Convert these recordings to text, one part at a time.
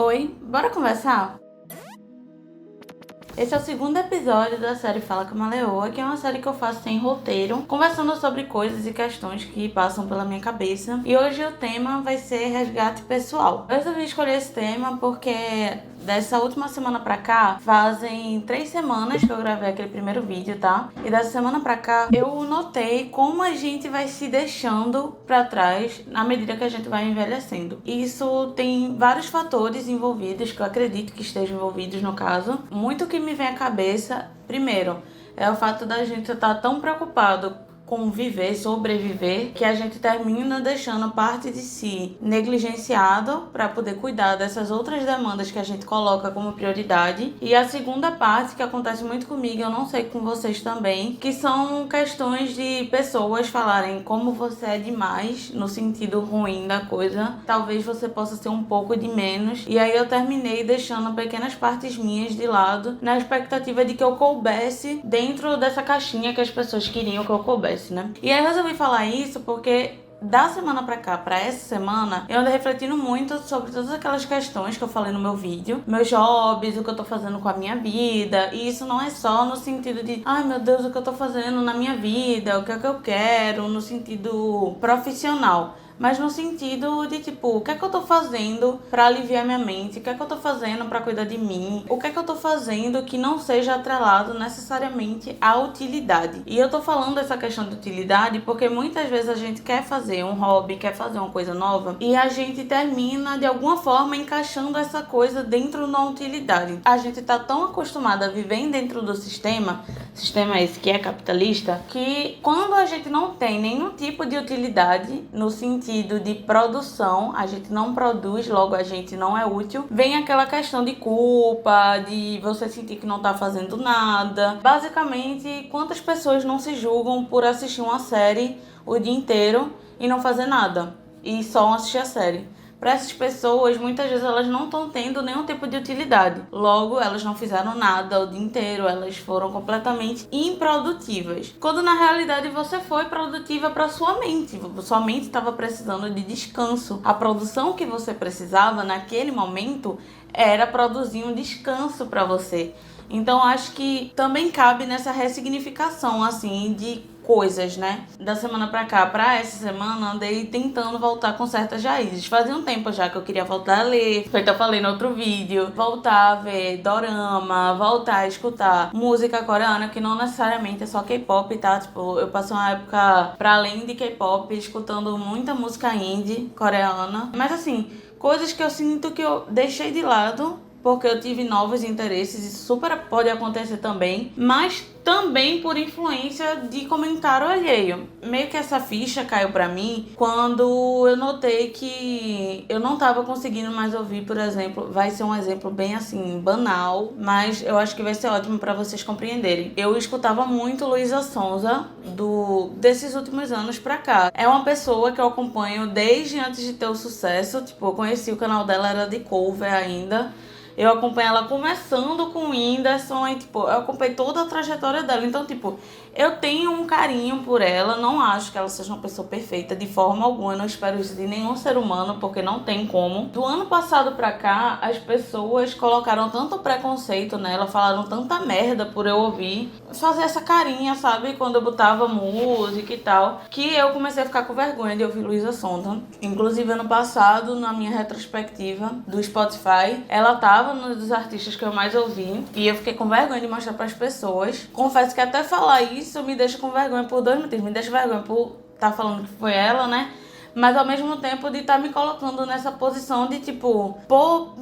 Oi, bora conversar? Esse é o segundo episódio da série Fala com uma Leoa, que é uma série que eu faço sem roteiro, conversando sobre coisas e questões que passam pela minha cabeça. E hoje o tema vai ser resgate pessoal. Eu resolvi escolher esse tema porque dessa última semana pra cá, fazem 3 semanas que eu gravei aquele primeiro vídeo, tá? E dessa semana pra cá, eu notei como a gente vai se deixando pra trás na medida que a gente vai envelhecendo. E isso tem vários fatores envolvidos, que eu acredito que estejam envolvidos no caso. Muito que me vem à cabeça, primeiro, é o fato da gente estar tão preocupado com viver, sobreviver, que a gente termina deixando parte de si negligenciado para poder cuidar dessas outras demandas que a gente coloca como prioridade. E a segunda parte, que acontece muito comigo, eu não sei com vocês também, que são questões de pessoas falarem como você é demais, no sentido ruim da coisa, talvez você possa ser um pouco de menos. E aí eu terminei deixando pequenas partes minhas de lado, na expectativa de que eu coubesse dentro dessa caixinha que as pessoas queriam que eu coubesse, né? E aí eu resolvi falar isso porque da semana pra cá, pra essa semana, eu ando refletindo muito sobre todas aquelas questões que eu falei no meu vídeo, meus hobbies, o que eu tô fazendo com a minha vida. E isso não é só no sentido de, ai meu Deus, o que eu tô fazendo na minha vida, o que é que eu quero, no sentido profissional, mas no sentido de tipo, o que é que eu tô fazendo pra aliviar minha mente, o que é que eu tô fazendo pra cuidar de mim, o que é que eu tô fazendo que não seja atrelado necessariamente à utilidade. E eu tô falando dessa questão de utilidade porque muitas vezes a gente quer fazer um hobby, quer fazer uma coisa nova e a gente termina de alguma forma encaixando essa coisa dentro da utilidade. A gente tá tão acostumado a viver dentro do sistema esse que é capitalista, que quando a gente não tem nenhum tipo de utilidade no sentido de produção, a gente não produz, logo a gente não é útil, vem aquela questão de culpa, de você sentir que não tá fazendo nada. Basicamente, quantas pessoas não se julgam por assistir uma série o dia inteiro e não fazer nada, e só assistir a série? Para essas pessoas, muitas vezes elas não estão tendo nenhum tipo de utilidade. Logo, elas não fizeram nada o dia inteiro, elas foram completamente improdutivas. Quando na realidade você foi produtiva para sua mente. Sua mente estava precisando de descanso. A produção que você precisava naquele momento era produzir um descanso para você. Então acho que também cabe nessa ressignificação assim de coisas, né? Da semana pra cá, pra essa semana, andei tentando voltar com certas raízes. Fazia um tempo já que eu queria voltar a ler, feito eu falei no outro vídeo, voltar a ver dorama, voltar a escutar música coreana, que não necessariamente é só K-pop, tá? Tipo, eu passei uma época, pra além de K-pop, escutando muita música indie coreana. Mas assim, coisas que eu sinto que eu deixei de lado porque eu tive novos interesses, isso super pode acontecer também, mas também por influência de comentário alheio. Meio que essa ficha caiu pra mim quando eu notei que eu não tava conseguindo mais ouvir, por exemplo, vai ser um exemplo bem assim, banal, mas eu acho que vai ser ótimo pra vocês compreenderem. Eu escutava muito Luísa Sonza desses últimos anos pra cá. É uma pessoa que eu acompanho desde antes de ter o sucesso, tipo, eu conheci o canal dela, era de cover ainda. Eu acompanho ela começando com o Whindersson e, tipo, eu acompanhei toda a trajetória dela. Então, tipo, eu tenho um carinho por ela. Não acho que ela seja uma pessoa perfeita de forma alguma. Eu não espero isso de nenhum ser humano, porque não tem como. Do ano passado pra cá, as pessoas colocaram tanto preconceito nela, falaram tanta merda por eu ouvir, fazer essa carinha, sabe? Quando eu botava música e tal, que eu comecei a ficar com vergonha de ouvir Luísa Sonza. Inclusive, ano passado, na minha retrospectiva do Spotify, ela tava um dos artistas que eu mais ouvi e eu fiquei com vergonha de mostrar para as pessoas. Confesso que até falar isso me deixa com vergonha por 2 motivos. Me deixa vergonha por estar falando que foi ela, né? Mas ao mesmo tempo de estar me colocando nessa posição de tipo,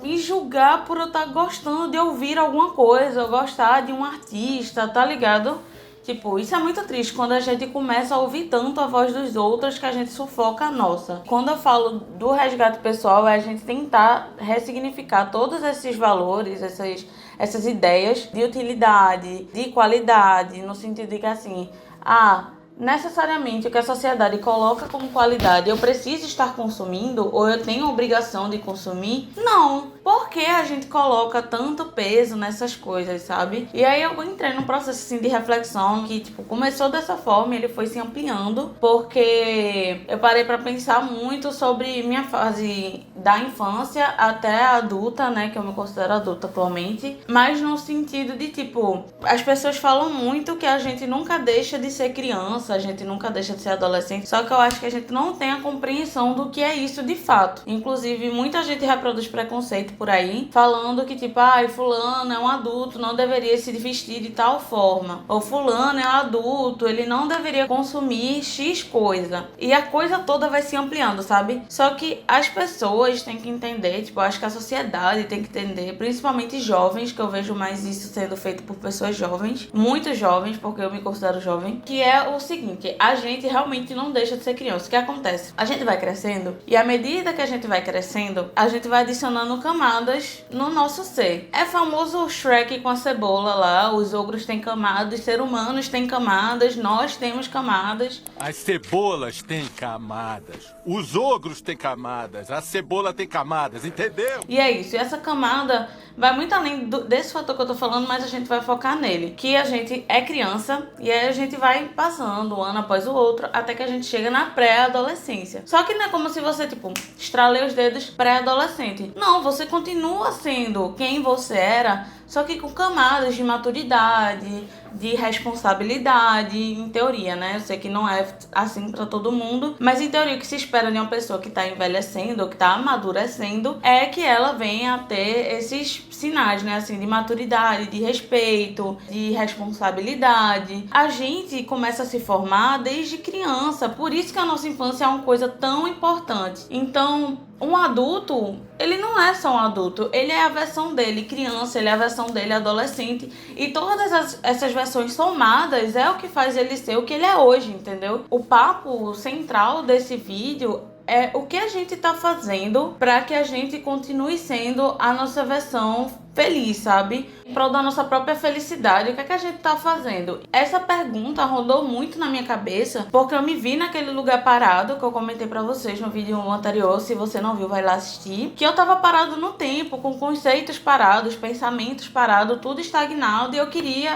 me julgar por eu estar gostando de ouvir alguma coisa, eu gostar de um artista, tá ligado? Tipo, isso é muito triste quando a gente começa a ouvir tanto a voz dos outros que a gente sufoca a nossa. Quando eu falo do resgate pessoal, é a gente tentar ressignificar todos esses valores, essas ideias de utilidade, de qualidade, no sentido de que assim, necessariamente o que a sociedade coloca como qualidade eu preciso estar consumindo ou eu tenho a obrigação de consumir? Não. por que a gente coloca tanto peso nessas coisas, sabe? E aí eu entrei num processo assim de reflexão que, tipo, começou dessa forma e ele foi se ampliando, porque eu parei pra pensar muito sobre minha fase da infância até a adulta, né, que eu me considero adulta atualmente, mas no sentido de, tipo, as pessoas falam muito que a gente nunca deixa de ser criança, a gente nunca deixa de ser adolescente, só que eu acho que a gente não tem a compreensão do que é isso de fato. Inclusive, muita gente reproduz preconceito por aí, falando que, tipo, fulano é um adulto, não deveria se vestir de tal forma, ou fulano é um adulto, ele não deveria consumir X coisa, e a coisa toda vai se ampliando, sabe? Só que as pessoas têm que entender, tipo, eu acho que a sociedade tem que entender, principalmente jovens, que eu vejo mais isso sendo feito por pessoas jovens, muito jovens, porque eu me considero jovem, que é o seguinte: a gente realmente não deixa de ser criança. O que acontece? A gente vai crescendo, e à medida que a gente vai crescendo, a gente vai adicionando camadas no nosso ser. É famoso o Shrek com a cebola lá, os ogros têm camadas, seres humanos têm camadas, nós temos camadas. As cebolas têm camadas, os ogros têm camadas, a cebola tem camadas, entendeu? E é isso, e essa camada vai muito além desse fator que eu tô falando, mas a gente vai focar nele, que a gente é criança, e aí a gente vai passando um ano após o outro, até que a gente chega na pré-adolescência. Só que não é como se você, tipo, estralei os dedos pré-adolescente. Não, você continua sendo quem você era, só que com camadas de maturidade, de responsabilidade, em teoria, né? Eu sei que não é assim pra todo mundo, mas em teoria o que se espera de uma pessoa que tá envelhecendo ou que tá amadurecendo é que ela venha a ter esses sinais, né? Assim, de maturidade, de respeito, de responsabilidade. A gente começa a se formar desde criança, por isso que a nossa infância é uma coisa tão importante. Então, um adulto, ele não é só um adulto, ele é a versão dele criança, ele é a versão dele adolescente, e todas essas versões somadas é o que faz ele ser o que ele é hoje, entendeu? O papo central desse vídeo é o que a gente tá fazendo para que a gente continue sendo a nossa versão feliz, sabe? Em prol da nossa própria felicidade, o que é que a gente tá fazendo? Essa pergunta rodou muito na minha cabeça, porque eu me vi naquele lugar parado, que eu comentei pra vocês no vídeo anterior, se você não viu, vai lá assistir, que eu tava parado no tempo, com conceitos parados, pensamentos parados, tudo estagnado, e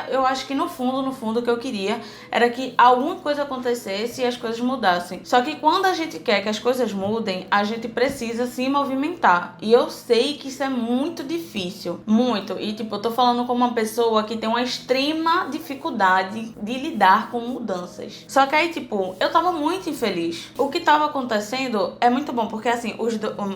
eu acho que no fundo, o que eu queria era que alguma coisa acontecesse e as coisas mudassem. Só que quando a gente quer que as coisas mudem, a gente precisa se movimentar, e eu sei que isso é muito difícil. Muito. E, tipo, eu tô falando como uma pessoa que tem uma extrema dificuldade de lidar com mudanças. Só que aí, tipo, eu tava muito infeliz. O que tava acontecendo é muito bom, porque, assim,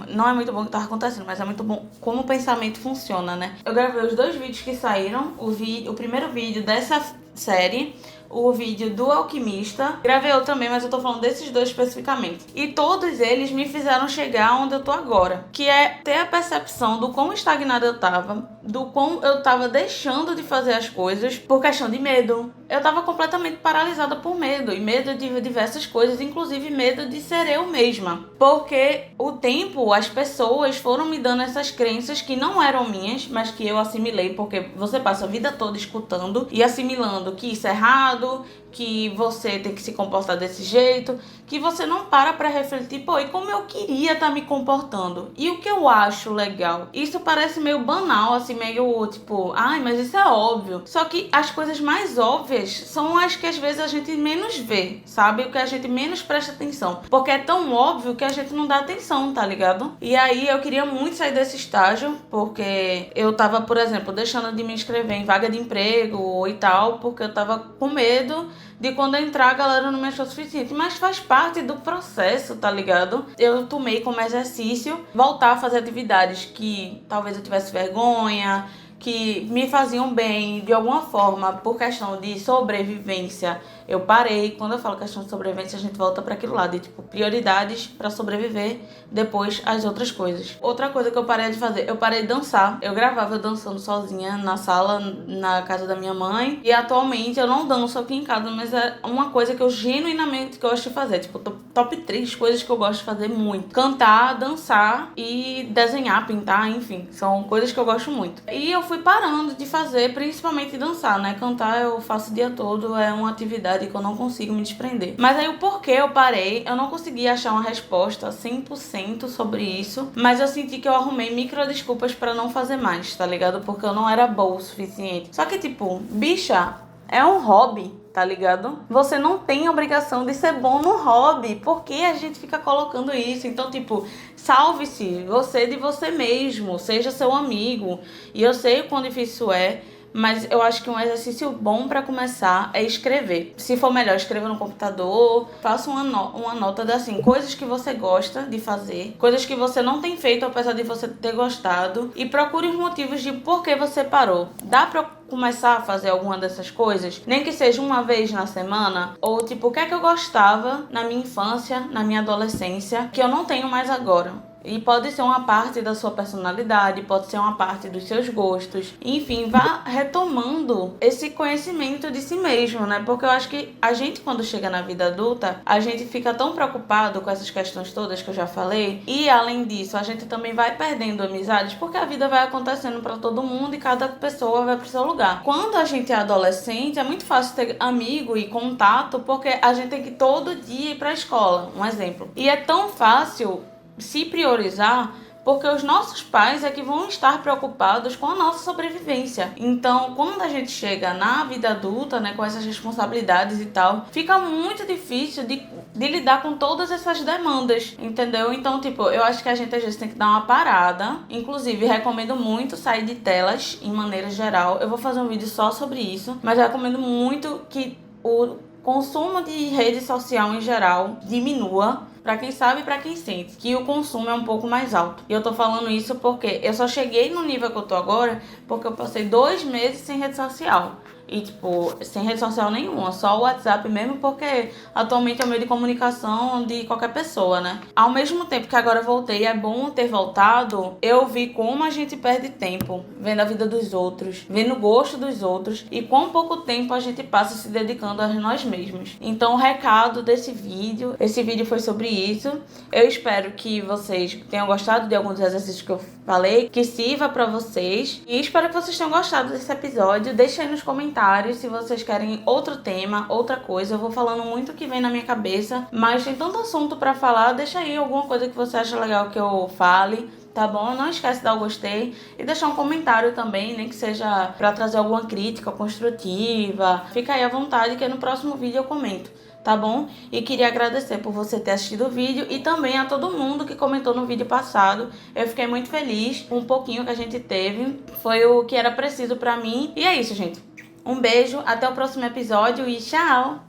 não é muito bom o que tava acontecendo, mas é muito bom como o pensamento funciona, né? Eu gravei os 2 vídeos que saíram. O primeiro vídeo dessa série, o vídeo do alquimista. Gravei eu também, mas eu tô falando desses 2 especificamente. E todos eles me fizeram chegar onde eu tô agora, que é ter a percepção do quão estagnada eu tava, do quão eu tava deixando de fazer as coisas por questão de medo. Eu tava completamente paralisada por medo, e medo de diversas coisas, inclusive medo de ser eu mesma. Porque o tempo, as pessoas foram me dando essas crenças que não eram minhas, mas que eu assimilei, porque você passa a vida toda escutando e assimilando que isso é errado, que você tem que se comportar desse jeito, que você não para pra refletir, pô, e como eu queria estar me comportando? E o que eu acho legal? Isso parece meio banal, assim, meio tipo, mas isso é óbvio. Só que as coisas mais óbvias são as que às vezes a gente menos vê, sabe? O que a gente menos presta atenção. Porque é tão óbvio que a gente não dá atenção, tá ligado? E aí eu queria muito sair desse estágio, porque eu tava, por exemplo, deixando de me inscrever em vaga de emprego e tal, porque eu tava com medo de quando eu entrar a galera não me achou suficiente, mas faz parte do processo, tá ligado? Eu tomei como exercício voltar a fazer atividades que talvez eu tivesse vergonha, que me faziam bem de alguma forma por questão de sobrevivência. Eu parei. Quando eu falo questão de sobrevivência, a gente volta para aquilo lá de tipo prioridades para sobreviver, depois as outras coisas. Outra coisa que eu parei de fazer, eu parei de dançar. Eu gravava dançando sozinha na sala, na casa da minha mãe, e atualmente eu não danço aqui em casa, mas é uma coisa que eu genuinamente gosto de fazer, tipo top 3 coisas que eu gosto de fazer muito: cantar, dançar e desenhar, pintar, enfim, são coisas que eu gosto muito. E eu fui parando de fazer, principalmente dançar, né? Cantar eu faço o dia todo, é uma atividade que eu não consigo me desprender. Mas aí o porquê eu parei, eu não consegui achar uma resposta 100% sobre isso, mas eu senti que eu arrumei micro desculpas pra não fazer mais, tá ligado? Porque eu não era boa o suficiente. Só que tipo, bicha, é um hobby, tá ligado? Você não tem a obrigação de ser bom no hobby. Por que a gente fica colocando isso? Então, tipo, salve-se você de você mesmo, seja seu amigo. E eu sei o quão difícil é, mas eu acho que um exercício bom pra começar é escrever. Se for melhor, escreva no computador, faça uma nota assim, coisas que você gosta de fazer, coisas que você não tem feito apesar de você ter gostado, e procure os motivos de por que você parou. Dá pra começar a fazer alguma dessas coisas, nem que seja uma vez na semana, ou tipo, o que é que eu gostava na minha infância, na minha adolescência, que eu não tenho mais agora. E pode ser uma parte da sua personalidade, pode ser uma parte dos seus gostos. Enfim, vá retomando esse conhecimento de si mesmo, né? Porque eu acho que a gente, quando chega na vida adulta, a gente fica tão preocupado com essas questões todas que eu já falei. E, além disso, a gente também vai perdendo amizades, porque a vida vai acontecendo pra todo mundo e cada pessoa vai pro seu lugar. Quando a gente é adolescente, é muito fácil ter amigo e contato, porque a gente tem que todo dia ir pra escola, um exemplo. E é tão fácil se priorizar, porque os nossos pais é que vão estar preocupados com a nossa sobrevivência. Então, quando a gente chega na vida adulta, né, com essas responsabilidades e tal, fica muito difícil de lidar com todas essas demandas, entendeu? Então, tipo, eu acho que a gente às vezes tem que dar uma parada. Inclusive, recomendo muito sair de telas, em maneira geral. Eu vou fazer um vídeo só sobre isso, mas eu recomendo muito que o consumo de rede social em geral diminua. Pra quem sabe e pra quem sente que o consumo é um pouco mais alto. E eu tô falando isso porque eu só cheguei no nível que eu tô agora porque eu passei 2 meses sem rede social. E, tipo, sem rede social nenhuma, só o WhatsApp mesmo, porque atualmente é o meio de comunicação de qualquer pessoa, né? Ao mesmo tempo que agora eu voltei, é bom ter voltado, eu vi como a gente perde tempo vendo a vida dos outros, vendo o gosto dos outros e quão pouco tempo a gente passa se dedicando a nós mesmos. Então, o recado desse vídeo, esse vídeo foi sobre isso. Eu espero que vocês tenham gostado de alguns exercícios que eu falei, que sirva pra vocês. E espero que vocês tenham gostado desse episódio. Deixa aí nos comentários se vocês querem outro tema, outra coisa. Eu vou falando muito o que vem na minha cabeça, mas tem tanto assunto pra falar. Deixa aí alguma coisa que você acha legal que eu fale, tá bom? Não esquece de dar o gostei e deixar um comentário também, nem que seja pra trazer alguma crítica construtiva. Fica aí à vontade que no próximo vídeo eu comento, tá bom? E queria agradecer por você ter assistido o vídeo e também a todo mundo que comentou no vídeo passado. Eu fiquei muito feliz com um pouquinho que a gente teve. Foi o que era preciso pra mim. E é isso, gente. Um beijo, até o próximo episódio e tchau!